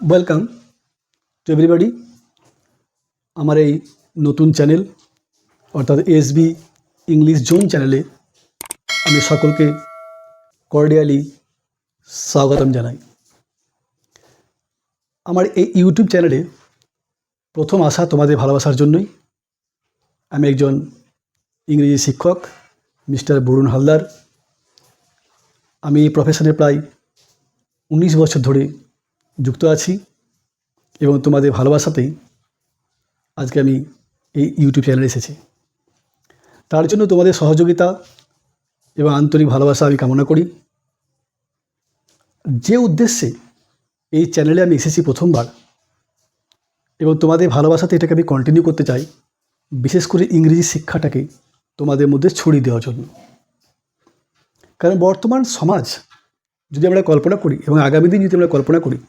Welcome to everybody. আমার এই নতুন চ্যানেল অর্থাৎ এসবি ইংলিশ জোন চ্যানেলে আমি সকলকে কর্ডিয়ালি স্বাগতম জানাই। আমার এই ইউটিউব চ্যানেলে প্রথম আসা তোমাদের ভালোবাসার জন্যই। আমি একজন ইংরেজি শিক্ষক মিস্টার বরুণ হালদার। আমি এই প্রফেশনে প্রায় 19 বছর ধরে যুক্ত আছি এবং তোমাদের ভালোবাসাতেই আজকে আমি এই ইউটিউব চ্যানেলে এসেছি। তার জন্য তোমাদের সহযোগিতা এবং আন্তরিক ভালোবাসা আমি কামনা করি। যে উদ্দেশ্যে এই চ্যানেলে আমি এসেছি প্রথমবার এবং তোমাদের ভালোবাসাতে এটাকে আমি কন্টিনিউ করতে চাই, বিশেষ করে ইংরেজি শিক্ষাটাকে তোমাদের মধ্যে ছড়িয়ে দেওয়ার জন্য। কারণ বর্তমান সমাজ যদি আমরা কল্পনা করি এবং আগামী দিন যদি আমরা কল্পনা করি,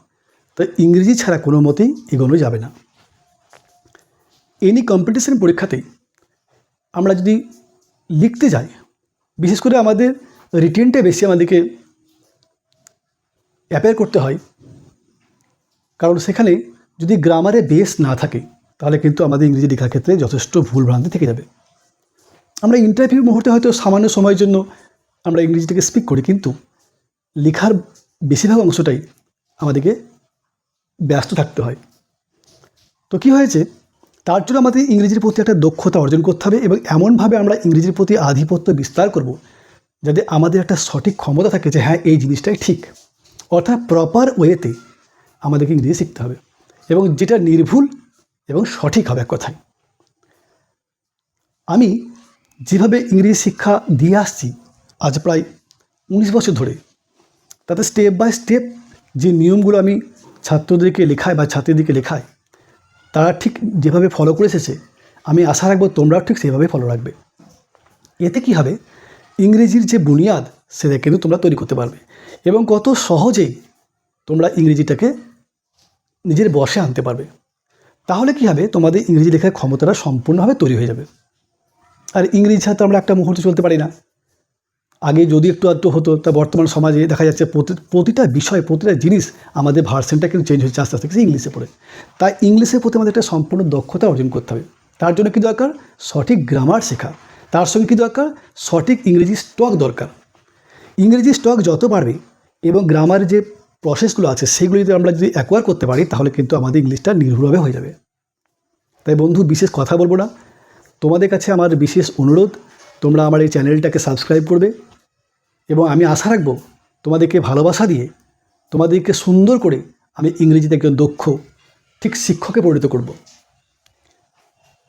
তো ইংরেজি ছাড়া কোনো মতেই এগোনো যাবে না। এনি কম্পিটিশন পরীক্ষাতেই আমরা যদি লিখতে যাই, বিশেষ করে আমাদের রিটেনটা বেশি আমাদেরকে অ্যাপেয়ার করতে হয়, কারণ সেখানে যদি গ্রামারে বেস না থাকে তাহলে কিন্তু আমাদের ইংরেজি লেখার ক্ষেত্রে যথেষ্ট ভুলভ্রান্তি থেকে যাবে। আমরা ইন্টারভিউ মুহূর্তে হয়তো সামান্য সময়ের জন্য আমরা ইংরেজিটাকে স্পিক করি, কিন্তু লেখার বেশিরভাগ অংশটাই আমাদেরকে ব্যস্ত থাকতে হয়। তো কী হয়েছে, তার জন্য আমাদের ইংরেজির প্রতি একটা দক্ষতা অর্জন করতে হবে এবং এমনভাবে আমরা ইংরেজির প্রতি আধিপত্য বিস্তার করব যাতে আমাদের একটা সঠিক ক্ষমতা থাকে যে হ্যাঁ, এই জিনিসটাই ঠিক, অর্থাৎ প্রপার ওয়েতে আমাদেরকে ইংরেজি শিখতে হবে এবং যেটা নির্ভুল এবং সঠিক হবে। এক কথায় আমি যেভাবে ইংরেজি শিক্ষা দিয়ে আসছি আজ প্রায় 19 বছর ধরে, তাতে স্টেপ বাই স্টেপ যে নিয়মগুলো আমি ছাত্রদেরকে লেখাই বা ছাত্রীদেরকে লেখাই, তারা ঠিক যেভাবে ফলো করে এসেছে, আমি আশা রাখবো তোমরাও ঠিক সেভাবে ফলো রাখবে। এতে কী হবে, ইংরেজির যে বুনিয়াদ সেটা কিন্তু তোমরা তৈরি করতে পারবে এবং কত সহজেই তোমরা ইংরেজিটাকে নিজের বশে আনতে পারবে। তাহলে কী হবে, তোমাদের ইংরেজি লেখার ক্ষমতাটা সম্পূর্ণভাবে তৈরি হয়ে যাবে। আর ইংরেজি ছাড়া তো আমরা একটা মুহূর্তে চলতে পারি না। আগে যদি একটু আধটু হতো, তা বর্তমান সমাজে দেখা যাচ্ছে প্রতিটা বিষয়, প্রতিটা জিনিস আমাদের ভার্সনটা কিন্তু চেঞ্জ হচ্ছে আস্তে আস্তে ইংলিশে পড়ে। তাই ইংলিশের প্রতি আমাদের একটা সম্পূর্ণ দক্ষতা অর্জন করতে হবে। তার জন্য কী দরকার, সঠিক গ্রামার শেখা। তার সঙ্গে কী দরকার, সঠিক ইংরেজি স্টক দরকার। ইংরেজি স্টক যত বাড়বে এবং গ্রামার যে প্রসেসগুলো আছে সেগুলো যদি আমরা যদি অ্যাকোয়ার করতে পারি, তাহলে কিন্তু আমাদের ইংলিশটা নির্ভুলভাবে হয়ে যাবে। তাই বন্ধু, বিশেষ কথা বলবো না, তোমাদের কাছে আমার বিশেষ অনুরোধ, তোমরা আমার এই চ্যানেলটাকে সাবস্ক্রাইব করবে এবং আমি আশা রাখবো তোমাদেরকে ভালোবাসা দিয়ে তোমাদেরকে সুন্দর করে আমি ইংরেজিতে একজন দক্ষ ঠিক শিক্ষকে পরিণত করব।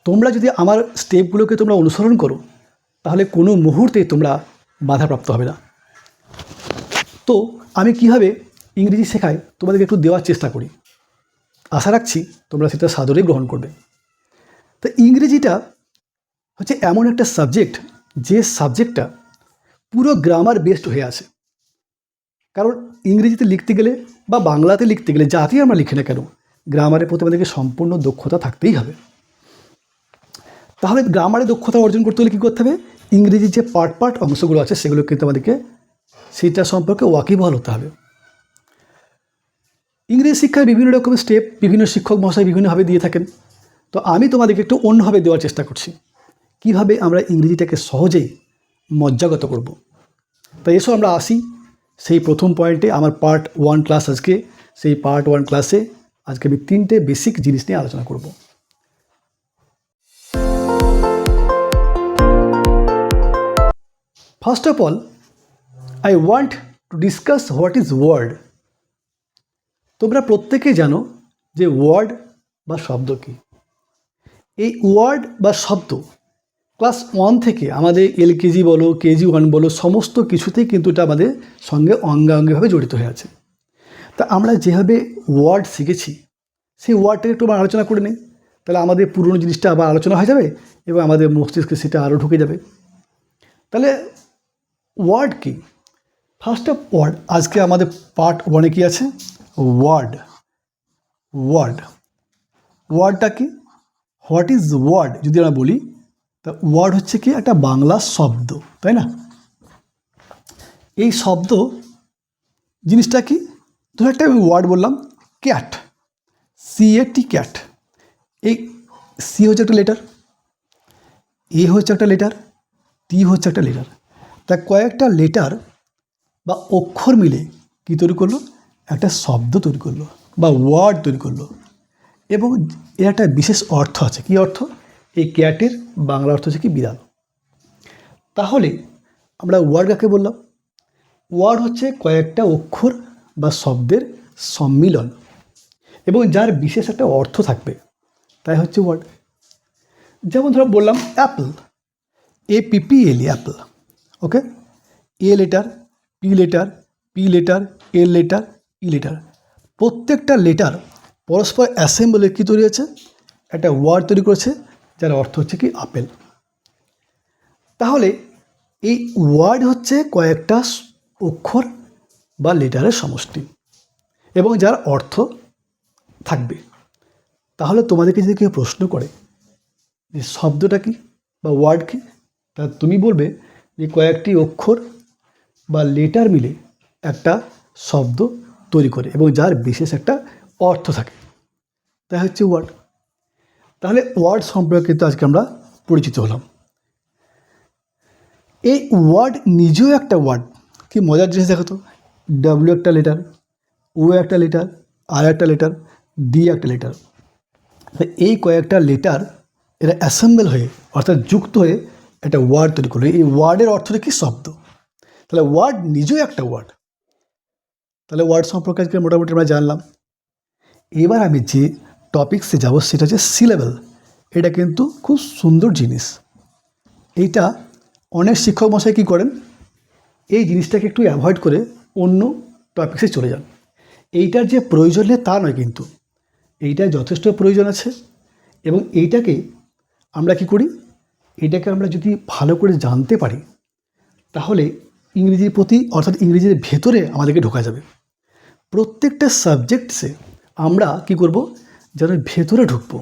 তোমরা যদি আমার স্টেপগুলোকে তোমরা অনুসরণ করো, তাহলে কোনো মুহূর্তে তোমরা বাধাপ্রাপ্ত হবে না। তো আমি কীভাবে ইংরেজি শেখাই তোমাদেরকে একটু দেওয়ার চেষ্টা করি, আশা রাখছি তোমরা সেটা সাদরে গ্রহণ করবে। তো ইংরেজিটা হচ্ছে এমন একটা সাবজেক্ট, যে সাবজেক্টটা পুরো গ্রামার বেসড হয়ে আছে। কারণ ইংরেজিতে লিখতে গেলে বা বাংলাতে লিখতে গেলে, যাতেই আমরা লিখি না কেন, গ্রামারের প্রতি আমাদেরকে সম্পূর্ণ দক্ষতা থাকতেই হবে। তাহলে গ্রামারে দক্ষতা অর্জন করতে হলে কী করতে হবে, ইংরেজির যে পার্ট অংশগুলো আছে সেগুলো কিন্তু আমাদেরকে সেটা সম্পর্কে ওয়াকিবহাল হতে হবে। ইংরেজি শিক্ষার বিভিন্ন রকমের স্টেপ বিভিন্ন শিক্ষক মহাশয় বিভিন্নভাবে দিয়ে থাকেন। তো আমি তোমাদেরকে একটু অন্যভাবে দেওয়ার চেষ্টা করছি, কিভাবে আমরা ইংরেজিটাকে সহজেই মজ্জাগত করব। তাই এসো আমরা আসি সেই প্রথম পয়েন্টে। আমার পার্ট 1 ক্লাস আজকে, সেই পার্ট 1 ক্লাসে আজকে আমি 3টে বেসিক জিনিস নিয়ে আলোচনা করব। First of all, I want to discuss what is word. তোমরা প্রত্যেকেই জানো যে ওয়ার্ড বা শব্দ কী। এই ওয়ার্ড বা শব্দ ক্লাস 1 থেকে আমাদের এলকেজি বলো, কেজি 1 বলো, সমস্ত কিছুতেই কিন্তু এটা আমাদের সঙ্গে অঙ্গাঙ্গিভাবে জড়িত হয়ে আছে। তা আমরা যেভাবে ওয়ার্ড শিখেছি সেই ওয়ার্ডটাকে একটু আলোচনা করে নিই, তাহলে আমাদের পুরনো জিনিসটা আবার আলোচনা হয়ে যাবে এবং আমাদের মস্তিষ্কে সেটা আরও ঢুকে যাবে। তাহলে ওয়ার্ড কী? ফার্স্ট অফ ওয়ার্ড, আজকে আমাদের পার্ট 1-এ কী আছে, ওয়ার্ড। ওয়ার্ডটা কি, হোয়াট ইজ ওয়ার্ড যদি আমরা বলি, তা ওয়ার্ড হচ্ছে কি একটা বাংলা শব্দ, তাই না? এই শব্দ জিনিসটা কি, ধরো একটা আমি ওয়ার্ড বললাম ক্যাট, CAT ক্যাট। এই সি হচ্ছে একটা লেটার, এ হচ্ছে একটা লেটার, টি হচ্ছে একটা লেটার। তা কয়েকটা লেটার বা অক্ষর মিলে কী তৈরি করলো, একটা শব্দ তৈরি করলো বা ওয়ার্ড তৈরি করলো। এবং এর একটা বিশেষ অর্থ আছে। কী অর্থ? এই ক্যাটের বাংলা অর্থ হচ্ছে কি বিড়াল। তাহলে আমরা ওয়ার্ড কাকে বললাম? ওয়ার্ড হচ্ছে কয়েকটা অক্ষর বা শব্দের সম্মিলন এবং যার বিশেষ একটা অর্থ থাকবে, তাই হচ্ছে ওয়ার্ড। যেমন ধরো বললাম Apple, APPL Apple, okay. A letter, P letter, P letter, L letter, E letter, প্রত্যেকটা লেটার পরস্পর অ্যাসেম্বলে কী তৈরি হয়েছে, একটা ওয়ার্ড তৈরি করেছে যার অর্থ হচ্ছে কি আপেল। তাহলে এই ওয়ার্ড হচ্ছে কয়েকটা অক্ষর বা লেটারের সমষ্টি এবং যার অর্থ থাকবে। তাহলে তোমাদেরকে যদি কেউ প্রশ্ন করে যে শব্দটা কি বা ওয়ার্ড কি, তা তুমি বলবে যে কয়েকটি অক্ষর বা লেটার মিলে একটা শব্দ তৈরি করে এবং যার বিশেষ একটা অর্থ থাকে, তাই হচ্ছে ওয়ার্ড। তাহলে ওয়ার্ড সম্পর্কে কিন্তু আজকে আমরা পরিচিত হলাম। এই ওয়ার্ড নিজেও একটা ওয়ার্ড। কি মজার জিনিস দেখো তো, ডাব্লিউ একটা লেটার, ও একটা লেটার, আর একটা লেটার, ডি একটা লেটার। এই কয়েকটা লেটার এরা অ্যাসেম্বল হয়ে অর্থাৎ যুক্ত হয়ে একটা ওয়ার্ড তৈরি করলো। এই ওয়ার্ডের অর্থটা কি? শব্দ। তাহলে ওয়ার্ড নিজেও একটা ওয়ার্ড। তাহলে ওয়ার্ড সম্পর্কে আজকে মোটামুটি আমরা জানলাম। এবার আমি যে টপিক্সে যাব সেটা হচ্ছে সিলেবেল। এটা কিন্তু খুব সুন্দর জিনিস। এইটা অনেক শিক্ষক মশাই কী করেন, এই জিনিসটাকে একটু অ্যাভয়েড করে অন্য টপিক্সে চলে যান। এইটার যে প্রয়োজন নেই তা নয়, কিন্তু এইটার যথেষ্ট প্রয়োজন আছে। এবং এইটাকে আমরা কি করি, এটাকে আমরা যদি ভালো করে জানতে পারি তাহলে ইংরেজির প্রতি অর্থাৎ ইংরেজির ভেতরে আমাদেরকে ঢোকা যাবে। প্রত্যেকটা সাবজেক্টসে আমরা কি করব, যেন ভেতরে ঢুকবো।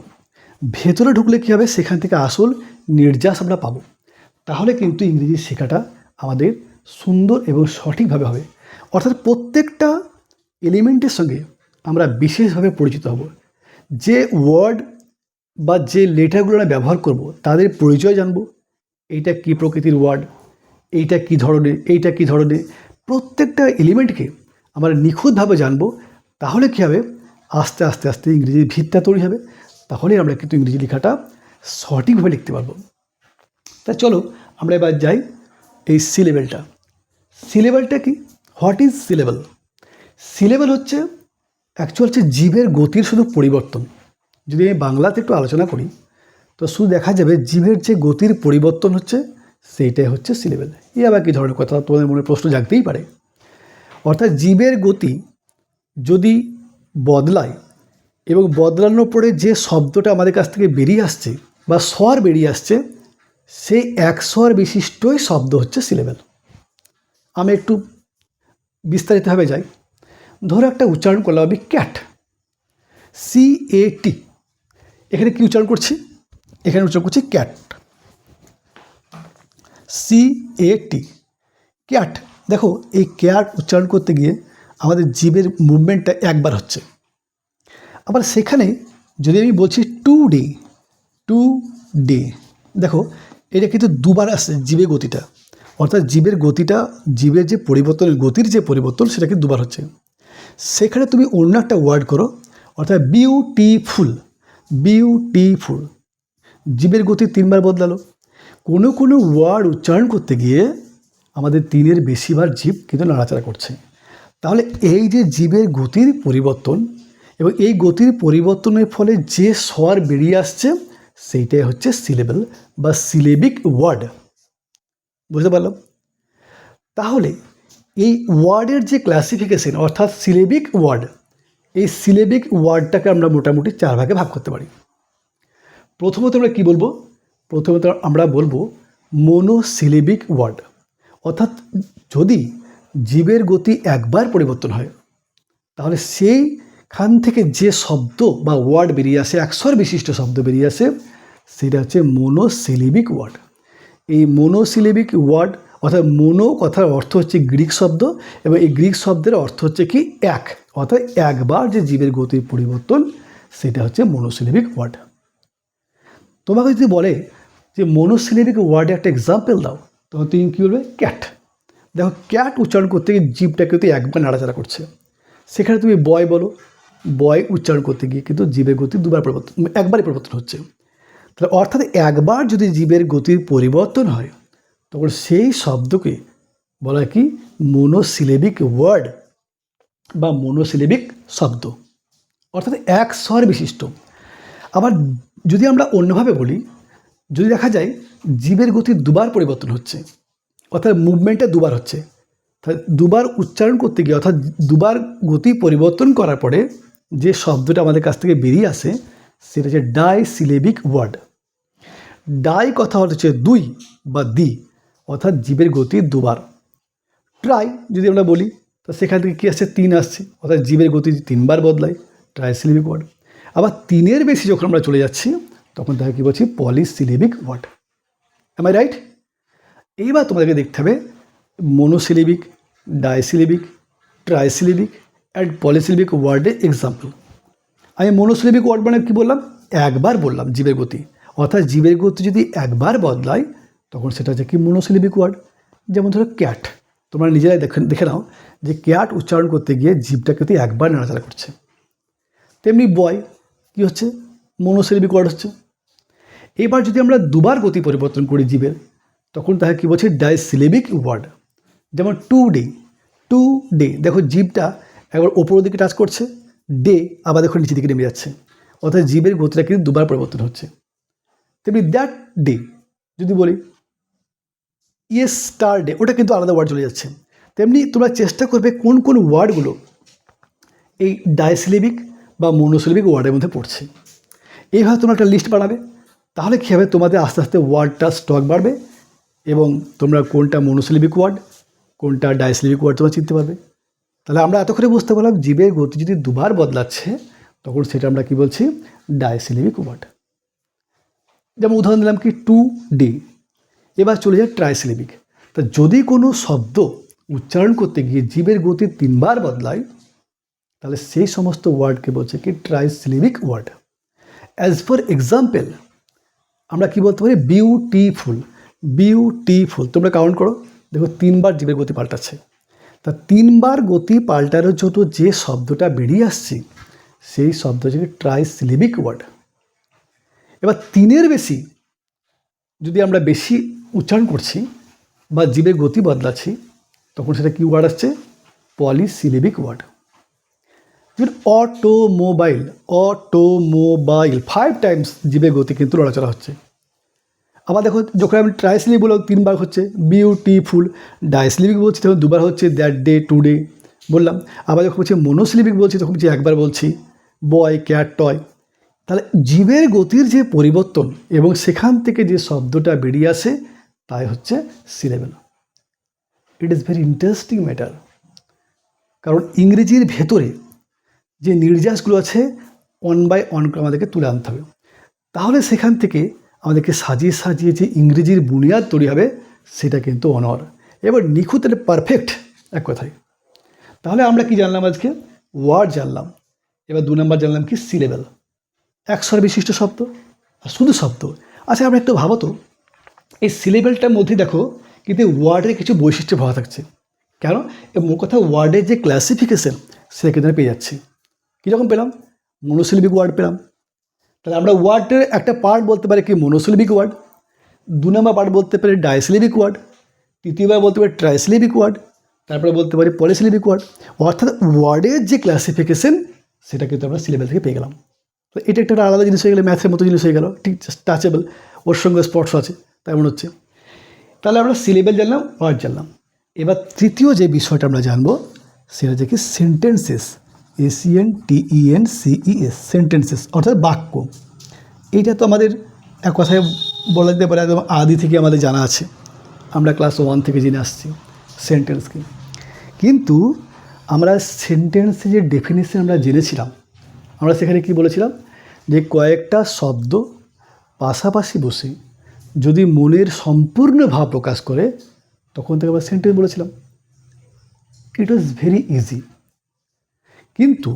ভেতরে ঢুকলে কী হবে, সেখান থেকে আসল নির্যাস আমরা পাবো। তাহলে কিন্তু ইংরেজি শেখাটা আমাদের সুন্দর এবং সঠিকভাবে হবে। অর্থাৎ প্রত্যেকটা এলিমেন্টের সঙ্গে আমরা বিশেষভাবে পরিচিত হব। যে ওয়ার্ড বা যে লেটারগুলো আমরা ব্যবহার করব তাদের পরিচয় জানব। এইটা কী প্রকৃতির ওয়ার্ড, এইটা কী ধরনের, এইটা কী ধরনের, প্রত্যেকটা এলিমেন্টকে আমরা নিখুঁতভাবে জানব। তাহলে কী হবে, আস্তে আস্তে আস্তে ইংরেজির ভিতটা তৈরি হবে। তাহলে আমরা কিন্তু ইংরেজি লেখাটা সঠিকভাবে লিখতে পারবো। তা চলো আমরা এবার যাই এই সিলেবেলটা। সিলেবেলটা কি? What is syllable? সিলেবেল হচ্ছে অ্যাকচুয়াল হচ্ছে জীবের গতির শুধু পরিবর্তন। যদি আমি বাংলাতে একটু আলোচনা করি তো শুধু দেখা যাবে জীবের যে গতির পরিবর্তন হচ্ছে সেইটাই হচ্ছে সিলেবেল। এই আবার কী ধরনের কথা, তোমাদের মনে প্রশ্ন জাগতেই পারে। অর্থাৎ জীবের গতি যদি বদলায় এবং বদলানোর পরে যে শব্দটা আমাদের কাছ থেকে বেরিয়ে আসছে বা স্বর বেরিয়ে আসছে, সেই এক স্বর বিশিষ্টই শব্দ হচ্ছে সিলেবেল। আমি একটু বিস্তারিতভাবে যাই। ধরো একটা উচ্চারণ করলাম আমি ক্যাট, CAT। এখানে কি উচ্চারণ করছি? এখানে উচ্চারণ করছি ক্যাট, CAT, ক্যাট। দেখো এই ক্যাট উচ্চারণ করতে গিয়ে আমাদের জিভের মুভমেন্টটা একবার হচ্ছে। আবার সেখানে যদি আমি বলছি টু ডে, দেখো এটা কিন্তু দুবার আসছে জিভের গতিটা। অর্থাৎ জীবের গতিটা, জীবের যে পরিবর্তন, গতির যে পরিবর্তন সেটা কিন্তু দুবার হচ্ছে। সেখানে তুমি অন্য একটা ওয়ার্ড করো, অর্থাৎ বিউটিফুল, জীবের গতি তিনবার বদলালো। কোনো কোনো ওয়ার্ড উচ্চারণ করতে গিয়ে আমাদের তিনের বেশিবার জীব কিন্তু নাড়াচাড়া করছে। তাহলে এই যে জীবের গতির পরিবর্তন এবং এই গতির পরিবর্তনের ফলে যে স্বর বেরিয়ে আসছে সেইটাই হচ্ছে সিলেবেল বা সিলেবিক ওয়ার্ড। বুঝতে পারলাম? তাহলে এই ওয়ার্ডের যে ক্লাসিফিকেশন অর্থাৎ সিলেবিক ওয়ার্ড, এই সিলেবিক ওয়ার্ডটাকে আমরা মোটামুটি 4 ভাগে ভাগ করতে পারি। প্রথমত আমরা কী বলবো? প্রথমত আমরা বলবো মোনোসিলেবিক ওয়ার্ড। অর্থাৎ যদি জীবের গতি একবার পরিবর্তন হয় তাহলে সেইখান থেকে যে শব্দ বা ওয়ার্ড বেরিয়ে আসে, একস্বর বিশিষ্ট শব্দ বেরিয়ে আসে, সেটা হচ্ছে মোনোসিলেবিক ওয়ার্ড। এই মোনোসিলেবিক ওয়ার্ড অর্থাৎ মোনো কথার অর্থ হচ্ছে গ্রিক শব্দ এবং এই গ্রিক শব্দের অর্থ হচ্ছে কি এক, অর্থাৎ একবার যে জীবের গতির পরিবর্তন সেটা হচ্ছে মনোসিলেবিক ওয়ার্ড। তোমাকে যদি বলে যে মনোসিলেবিক ওয়ার্ডে একটা এক্সাম্পল দাও, তখন তুমি কী বলবে? ক্যাট। দেখো, ক্যাট উচ্চারণ করতে গিয়ে জিভটা কিন্তু একবার নাড়াচাড়া করছে। সেখানে তুমি বয় বলো, বয় উচ্চারণ করতে গিয়ে কিন্তু জীবের গতি একবারই পরিবর্তন হচ্ছে। তাহলে অর্থাৎ একবার যদি জীবের গতির পরিবর্তন হয়, তখন সেই শব্দকে বলা হয় কি? মনোসিলেবিক ওয়ার্ড বা মনোসিলেবিক শব্দ, অর্থাৎ এক স্বর বিশিষ্ট। আবার যদি আমরা অন্যভাবে বলি, যদি দেখা যায় জীবের গতি দুবার পরিবর্তন হচ্ছে, অর্থাৎ মুভমেন্টটা দুবার হচ্ছে, তাহলে দুবার উচ্চারণ করতে গিয়ে অর্থাৎ দুবার গতি পরিবর্তন করার পরে যে শব্দটা আমাদের কাছ থেকে বেরিয়ে আসে, সেটা হচ্ছে ডাইসিলেবিক ওয়ার্ড। ডাই কথা হচ্ছে দুই বা দ্বি, অর্থাৎ জীবের গতি দুবার। ট্রাই যদি আমরা বলি, তো সেখান থেকে কী আসছে? তিন আসছে, অর্থাৎ জীবের গতি তিনবার বদলায়, ট্রাইসিলেবিক ওয়ার্ড। আবার তিনের বেশি যখন আমরা চলে যাচ্ছি, তখন তাকে কী বলছি? Polysyllabic word. Am I right? এইবার তোমাদেরকে দেখতে হবে monosyllabic, disyllabic, trisyllabic and polysyllabic ওয়ার্ডের এক্সাম্পল। আমি মনোসিলেবিক ওয়ার্ড মানে কী বললাম? একবার বললাম জীবের গতি, অর্থাৎ জীবের গতি যদি একবার বদলায়, তখন সেটা হচ্ছে কি? Monosyllabic word. যেমন ধরো ক্যাট, তোমরা নিজেরাই দেখে নাও যে ক্যাট উচ্চারণ করতে গিয়ে জীবটা কিন্তু একবার নাড়াচাড়া করছে। তেমনি বয় কী হচ্ছে? মনোসিলেবিক ওয়ার্ড হচ্ছে। এবার যদি আমরা দুবার গতি পরিবর্তন করি জীবের, তখন তাকে কী বলছে? Disyllabic word. যেমন টু ডে, টু ডে, দেখো জীবটা একবার ওপরের দিকে টাচ করছে, ডে আবার দেখো নিচের দিকে নেমে যাচ্ছে, অর্থাৎ জীবের গতিটা কিন্তু দুবার পরিবর্তন হচ্ছে। তেমনি দ্যাট ডে যদি বলি, ইয়েস স্টার ডে, ওটা কিন্তু আলাদা ওয়ার্ড চলে যাচ্ছে। তেমনি তোমরা চেষ্টা করবে কোন কোন ওয়ার্ডগুলো এই ডাইসিলেবিক বা মনোসিলেবিক ওয়ার্ডের মধ্যে পড়ছে। এইভাবে তোমরা একটা লিস্ট বানাবে, তাহলে কী হবে? তোমাদের আস্তে আস্তে ওয়ার্ডটা স্টক বাড়বে এবং তোমরা কোনটা মনোসিলেবিক ওয়ার্ড, কোনটা ডাইসিলেবিক ওয়ার্ড তোমরা চিনতে পারবে। তাহলে আমরা এতক্ষণে বুঝতে পারলাম জীবের গতি যদি দুবার বদলাচ্ছে, তখন সেটা আমরা কী বলছি? Disyllabic word. যেমন উদাহরণ দিলাম কি? Today. এবার চলে যায় ট্রাইসিলেবিক। তা যদি কোনো শব্দ উচ্চারণ করতে গিয়ে জীবের গতি তিনবার বদলায়, তাহলে সেই সমস্ত ওয়ার্ডকে বলছে কি? Trisyllabic word. As for example আমরা কি বলতে পারি? Beautiful, beautiful. তোমরা কাউন্ট করো, দেখো তিনবার জীবের গতি পাল্টাচ্ছে। তা তিনবার গতি পাল্টানোর জন্য যে শব্দটা বেরিয়ে আসছে, সেই শব্দ হচ্ছে ট্রাইসিলেবিক ওয়ার্ড। এবার তিনের বেশি যদি আমরা বেশি উচ্চারণ করছি বা জীবের গতি বদলাচ্ছি, তখন সেটা কী ওয়ার্ড আসছে? Polysyllabic word. যেমন অটোমোবাইল, অটোমোবাইল 5 টাইমস জীবের গতি কিন্তু নড়াচড়া হচ্ছে। আবার দেখো যখন আমি ট্রাইসিলেবিক বললাম তিনবার হচ্ছে বিউটিফুল, ডাইসিলেবিক বলছি তখন দুবার হচ্ছে দ্যাট ডে, টু ডে বললাম। আবার যখন বলছি মনোসিলেবিক বলছি, তখন বলছি একবার বলছি বয়, ক্যাট, টয়। তাহলে জীবের গতির যে পরিবর্তন এবং সেখান থেকে যে শব্দটা বেরিয়ে আসে, তাই হচ্ছে syllable. It is very interesting matter, কারণ ইংরেজির ভেতরে যে নির্যাসগুলো আছে, অন বাই অন আমাদেরকে তুলে আনতে হবে। তাহলে সেখান থেকে আমাদেরকে সাজিয়ে সাজিয়ে যে ইংরেজির বুনিয়াদ তৈরি হবে, সেটা কিন্তু অনর। এবার নিখুঁত মানে পারফেক্ট এক কথায়। তাহলে আমরা কি জানলাম আজকে? ওয়ার্ড জানলাম। এবার 2 নম্বর জানলাম কি? সিলেবেল, এক স্বর বিশিষ্ট শব্দ আর শুধু শব্দ। আচ্ছা আমরা একটু ভাবো তো, এই সিলেবেলটার মধ্যে দেখো কিন্তু ওয়ার্ডের কিছু বৈশিষ্ট্য ভাবা থাকছে। কেন? মোট কথা ওয়ার্ডের যে ক্লাসিফিকেশন, সেটা কিন্তু পেয়ে যাচ্ছি। কীরকম পেলাম? মনোসিলেবিক ওয়ার্ড পেলাম। তাহলে আমরা ওয়ার্ডের একটা পার্ট বলতে পারি কি? Monosyllabic word. 2 নম্বর পার্ট বলতে পারি ডাইসিলেবিক ওয়ার্ড। তৃতীয়বার বলতে পারি ট্রাইসিলেবিক ওয়ার্ড। তারপরে বলতে পারি পলিসিলেবিক ওয়ার্ড। অর্থাৎ ওয়ার্ডের যে ক্লাসিফিকেশন, সেটা কিন্তু আমরা সিলেবেল থেকে পেয়ে গেলাম। তো এটা একটা আলাদা জিনিস হয়ে গেলো, ম্যাথের মতো জিনিস হয়ে গেল, ঠিক টাচেবল, ওর সঙ্গে স্পর্শ আছে, তাই মনে হচ্ছে। তাহলে আমরা সিলেবেল জানলাম, ওয়ার্ড জানলাম। এবার তৃতীয় যে বিষয়টা আমরা জানবো, সেটা হচ্ছে কি? সেন্টেন্সেস, SENTENCES, সেন্টেন্সেস অর্থাৎ বাক্য। এইটা তো আমাদের এক কথায় বলা যেতে পারে একদম আদি থেকে আমাদের জানা আছে, আমরা ক্লাস 1 থেকে জেনে আসছি সেন্টেন্সকে। কিন্তু আমরা সেন্টেন্সের যে ডেফিনেশন আমরা জেনেছিলাম, আমরা সেখানে কি বলেছিলাম? যে কয়েকটা শব্দ পাশাপাশি বসে যদি মনের সম্পূর্ণ ভাব প্রকাশ করে, তখন থেকে আমরা সেন্টেন্স বলেছিলাম। ইট ওয়াজ ভেরি ইজি। কিন্তু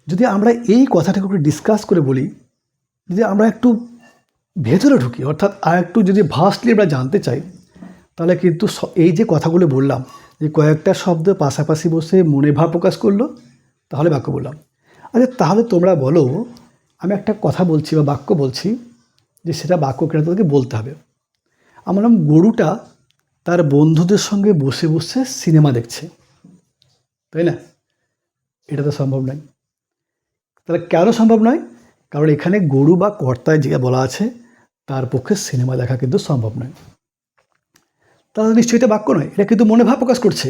যদি আমরা এই কথাটাকে একটু ডিসকাস করে বলি, যদি আমরা একটু ভেতরে ঢুকি, অর্থাৎ আর একটু যদি ভাস্টলি আমরা জানতে চাই, তাহলে কিন্তু এই যে কথাগুলো বললাম, যে কয়েকটা শব্দ পাশাপাশি বসে মনে ভাব প্রকাশ করলো, তাহলে বাক্য বললাম। আচ্ছা, তাহলে তোমরা বলো, আমি একটা কথা বলছি বা বাক্য বলছি, যে সেটা বাক্য কেন তাদেরকে বলতে হবে। আমার নাম গরুটা তার বন্ধুদের সঙ্গে বসে বসে সিনেমা দেখছে, তাই না? এটা তো সম্ভব নয়। তাহলে কেন সম্ভব নয়? কারণ এখানে গরু বা কর্তায় যে বলা আছে, তার পক্ষে সিনেমা দেখা কিন্তু সম্ভব নয়। তাহলে নিশ্চয়ই এটা বাক্য নয়, এটা কিন্তু মনে ভাব প্রকাশ করছে,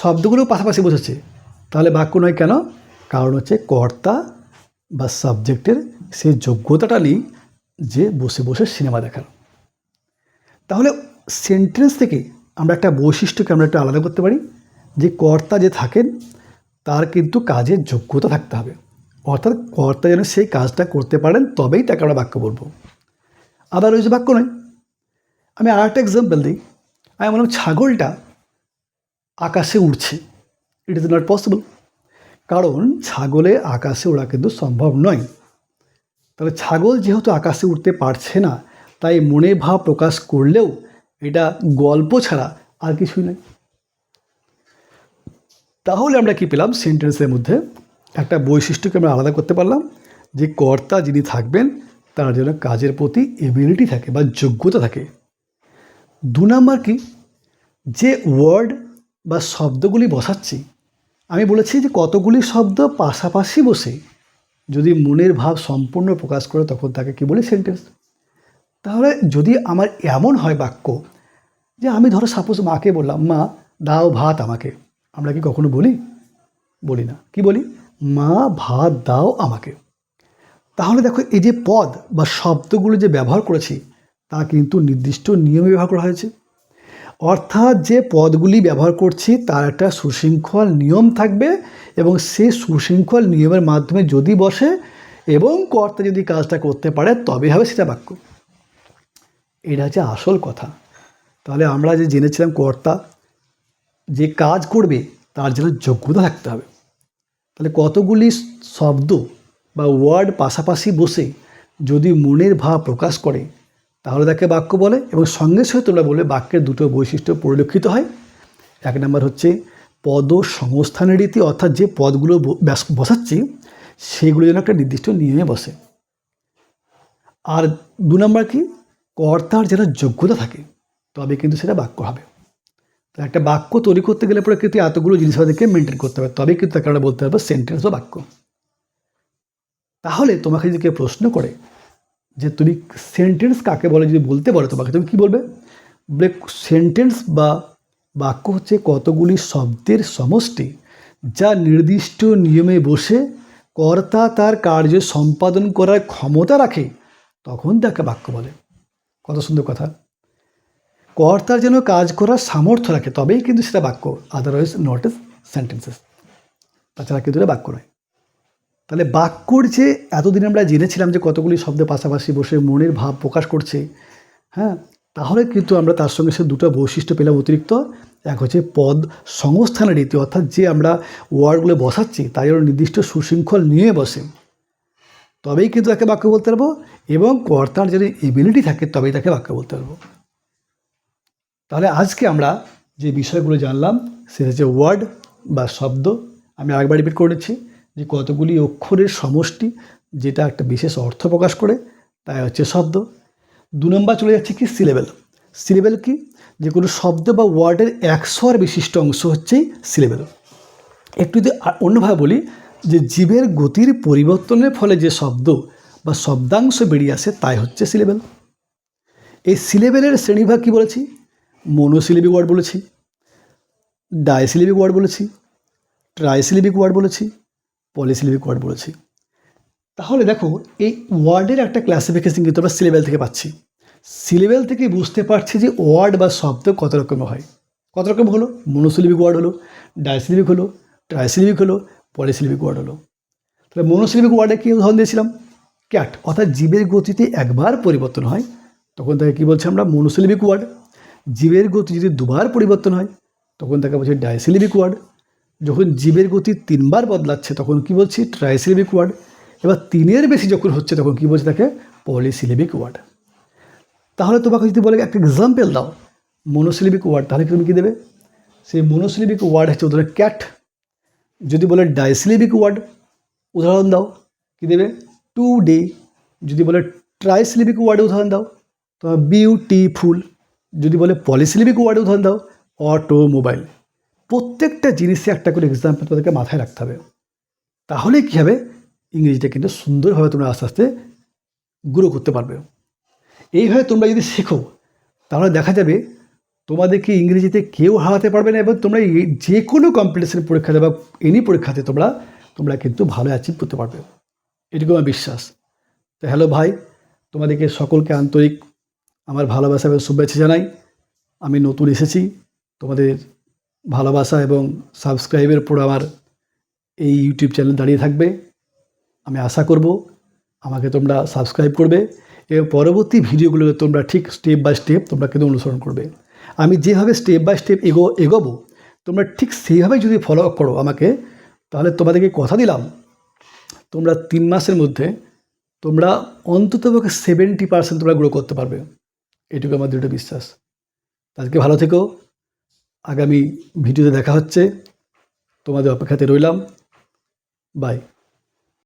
শব্দগুলো পাশাপাশি বসেছে। তাহলে বাক্য নয় কেন? কারণ হচ্ছে কর্তা বা সাবজেক্টের সেই যোগ্যতাটা নেই যে বসে বসে সিনেমা দেখার। তাহলে সেন্টেন্স থেকে আমরা একটা বৈশিষ্ট্যকে আমরা একটু আলাদা করতে পারি, যে কর্তা যে থাকেন তার কিন্তু কাজের যোগ্যতা থাকতে হবে, অর্থাৎ কর্তা যেন সেই কাজটা করতে পারেন, তবেই তাকে আমরা বাক্য বলবো। আবার ওই যে বাক্য নয়। আমি আর একটা এক্সাম্পল দিই। আমি বললাম ছাগলটা আকাশে উড়ছে, ইট ইজ নট পসিবল, কারণ ছাগলে আকাশে ওড়া কিন্তু সম্ভব নয়। তাহলে ছাগল যেহেতু আকাশে উঠতে পারছে না, তাই মনে ভাব প্রকাশ করলেও এটা গল্প ছাড়া আর কিছুই নয়। তাহলে আমরা কি পেলাম? সেন্টেন্সের মধ্যে একটা বৈশিষ্ট্যকে আমরা আলাদা করতে পারলাম, যে কর্তা যিনি থাকবেন তার জন্য কাজের প্রতি এবিলিটি থাকে বা যোগ্যতা থাকে। 2 নাম্বার কি? যে ওয়ার্ড বা শব্দগুলি বসাচ্ছি, আমি বলেছি যে কতগুলি শব্দ পাশাপাশি বসে যদি মনের ভাব সম্পূর্ণ প্রকাশ করে, তখন তাকে কি বলি? সেন্টেন্স। তাহলে যদি আমার এমন হয় বাক্য, যে আমি ধরো সাপোজ মাকে বললাম, মা দাও ভাত আমাকে, আমরা কি কখনো বলি? বলি না। কি বলি? মা ভাত দাও আমাকে। তাহলে দেখো, এই যে পদ বা শব্দগুলো যে ব্যবহার করেছি, তা কিন্তু নির্দিষ্ট নিয়মে ব্যবহার করা হয়েছে। অর্থাৎ যে পদগুলি ব্যবহার করছি তার একটা সুশৃঙ্খল নিয়ম থাকবে, এবং সেই সুশৃঙ্খল নিয়মের মাধ্যমে যদি বসে এবং কর্তা যদি কাজটা করতে পারে, তবে হবে সেটা বাক্য। এটা হচ্ছে আসল কথা। তাহলে আমরা যে জেনেছিলাম, কর্তা যে কাজ করবে তার জন্য যোগ্যতা থাকতে হবে। তাহলে কতগুলি শব্দ বা ওয়ার্ড পাশাপাশি বসে যদি মনের ভাব প্রকাশ করে, তাহলে তাকে বাক্য বলে। এবং সঙ্গে সঙ্গে তোমরা বলবে বাক্যের দুটো বৈশিষ্ট্য পরিলক্ষিত হয়। 1 নম্বর হচ্ছে পদ সংস্থানের রীতি, অর্থাৎ যে পদগুলো বসাচ্ছি সেগুলো যেন একটা নির্দিষ্ট নিয়মে বসে। আর 2 নম্বর কি? কর্তার যেন যোগ্যতা থাকে, তবে কিন্তু সেটা বাক্য হবে। তো একটা বাক্য তৈরি করতে গেলে পরে কিন্তু এতগুলো জিনিস আমাদেরকে মেনটেন করতে হবে, তবেই কিন্তু তাকে আমরা বলতে পারবো সেন্টেন্স বা বাক্য। তাহলে তোমাকে যদি কেউ প্রশ্ন করে যে তুমি সেন্টেন্স কাকে বলে, যদি বলতে পারো, তোমাকে তুমি কী বলবে? বলে সেন্টেন্স বা বাক্য হচ্ছে কতগুলি শব্দের সমষ্টি, যা নির্দিষ্ট নিয়মে বসে কর্তা তার কার্য সম্পাদন করার ক্ষমতা রাখে, তখন তাকে বাক্য বলে। কত সুন্দর কথা! কর্তার যেন কাজ করার সামর্থ্য রাখে, তবেই কিন্তু সেটা বাক্য, আদারওয়াইজ নট এস সেন্টেন্সেস। তাছাড়া কিন্তু এটা বাক্য নয়। তাহলে বাক্যর যে এতদিন আমরা জেনেছিলাম যে কতগুলি শব্দ পাশাপাশি বসে মনের ভাব প্রকাশ করছে, হ্যাঁ, তাহলে কিন্তু আমরা তার সঙ্গে সে দুটো বৈশিষ্ট্য পেলাম অতিরিক্ত। এক হচ্ছে পদ সংস্থানের রীতি, অর্থাৎ যে আমরা ওয়ার্ডগুলো বসাচ্ছি তাই জন্য নির্দিষ্ট সুশৃঙ্খল নিয়ে বসে, তবেই কিন্তু তাকে বাক্য বলতে পারবো। এবং কর্তার যদি এবিলিটি থাকে, তবেই তাকে বাক্য বলতে পারবো। তাহলে আজকে আমরা যে বিষয়গুলো জানলাম সেটা হচ্ছে ওয়ার্ড বা শব্দ। আমি আরেকবার রিপিট করে নিচ্ছি, যে কতগুলি অক্ষরের সমষ্টি যেটা একটা বিশেষ অর্থ প্রকাশ করে, তাই হচ্ছে শব্দ। 2 নম্বর চলে যাচ্ছে কি? সিলেবেল। সিলেবেল কি? যে কোনো শব্দ বা ওয়ার্ডের এক স্বর বিশিষ্ট অংশ হচ্ছেই সিলেবেল। একটু যদি অন্যভাবে বলি, যে জীবের গতির পরিবর্তনের ফলে যে শব্দ বা শব্দাংশ বেরিয়ে আসে, তাই হচ্ছে সিলেবেল। এই সিলেবেলের শ্রেণীভাগ কী বলেছি? মনোসিলেবিক ওয়ার্ড বলেছি, ডাইসিলেবিক ওয়ার্ড বলেছি, ট্রাইসিলেবিক ওয়ার্ড বলেছি, পলিসিলেবিক ওয়ার্ড বলেছি। তাহলে দেখো, এই ওয়ার্ডের একটা ক্লাসিফিকেশন কিন্তু আমরা সিলেবেল থেকে পাচ্ছি। সিলেবেল থেকে বুঝতে পারছি যে ওয়ার্ড বা শব্দ কত রকমের হয়। কত রকম হলো? মনোসিলেবিক ওয়ার্ড হলো, ডাইসিলেবিক হলো, ট্রাইসিলেবিক হলো, পলিসিলেবিক ওয়ার্ড হলো। তাহলে মনোসিলেবিক ওয়ার্ডে কী উদাহরণ দিয়েছিলাম? ক্যাট, অর্থাৎ জীবের গতিতে একবার পরিবর্তন হয়, তখন তাকে কী বলছি আমরা? Monosyllabic word. জীবের গতি যদি দুবার পরিবর্তন হয়, তখন তাকে বলছে ডাইসিলেবিক ওয়ার্ড। যখন জীবের গতি 3বার বদলাচ্ছে তখন কি বলছি? Trisyllabic word. এবার 3-এর বেশি যখন হচ্ছে তখন কি বলছি? তাকে পলিসিলেবিক ওয়ার্ড। তাহলে তোমাকে যদি বলে একটা এক্সাম্পল দাও মনোসিলেবিক ওয়ার্ড, তাহলে তুমি কী দেবে? সেই মনোসিলেবিক ওয়ার্ড হচ্ছে উদাহরণ ক্যাট। যদি বলে ডাইসিলেবিক ওয়ার্ড উদাহরণ দাও, কী দেবে? Today. যদি বলে ট্রাইসিলেবিক ওয়ার্ডে উদাহরণ দাও, তোমার বিউটিফুল। যদি বলে পলিসিলেবিক ওয়ার্ডে উদাহরণ দাও, অটোমোবাইল। প্রত্যেকটা জিনিসে একটা করে এক্সাম্পল তোমাদেরকে মাথায় রাখতে হবে। তাহলে কী হবে? ইংরেজিটা কিন্তু সুন্দরভাবে তোমরা আস্তে আস্তে গ্রো করতে পারবে। এইভাবে তোমরা যদি শেখো তাহলে দেখা যাবে তোমাদেরকে ইংরেজিতে কেউ হারাতে পারবে না, এবং তোমরা যে কোনো কম্পিটিশন পরীক্ষাতে বা এনি পরীক্ষাতে তোমরা কিন্তু ভালো অ্যাচিভ করতে পারবে, এটুকু আমার বিশ্বাস। তো হ্যালো ভাই, তোমাদেরকে সকলকে আন্তরিক আমার ভালোবাসা এবং শুভেচ্ছা জানাই। আমি নতুন এসেছি, তোমাদের ভালোবাসা এবং সাবস্ক্রাইবের উপর আমার এই ইউটিউব চ্যানেল দাঁড়িয়ে থাকবে। আমি আশা করব আমাকে তোমরা সাবস্ক্রাইব করবে এবং পরবর্তী ভিডিওগুলোতে তোমরা ঠিক স্টেপ বাই স্টেপ তোমরা কিন্তু অনুসরণ করবে। আমি যেভাবে স্টেপ বাই স্টেপ এগোবো তোমরা ঠিক সেইভাবেই যদি ফলো আপ করো আমাকে, তাহলে তোমাদেরকে কথা দিলাম তোমরা 3 মাসের মধ্যে তোমরা অন্ততপক্ষে 70% তোমরা গ্রো করতে পারবে, এটুকু আমার দৃঢ় বিশ্বাস। আজকে ভালো থেকো, আগামী ভিডিওতে দেখা হচ্ছে, তোমাদের অপেক্ষাতে রইলাম। বাই।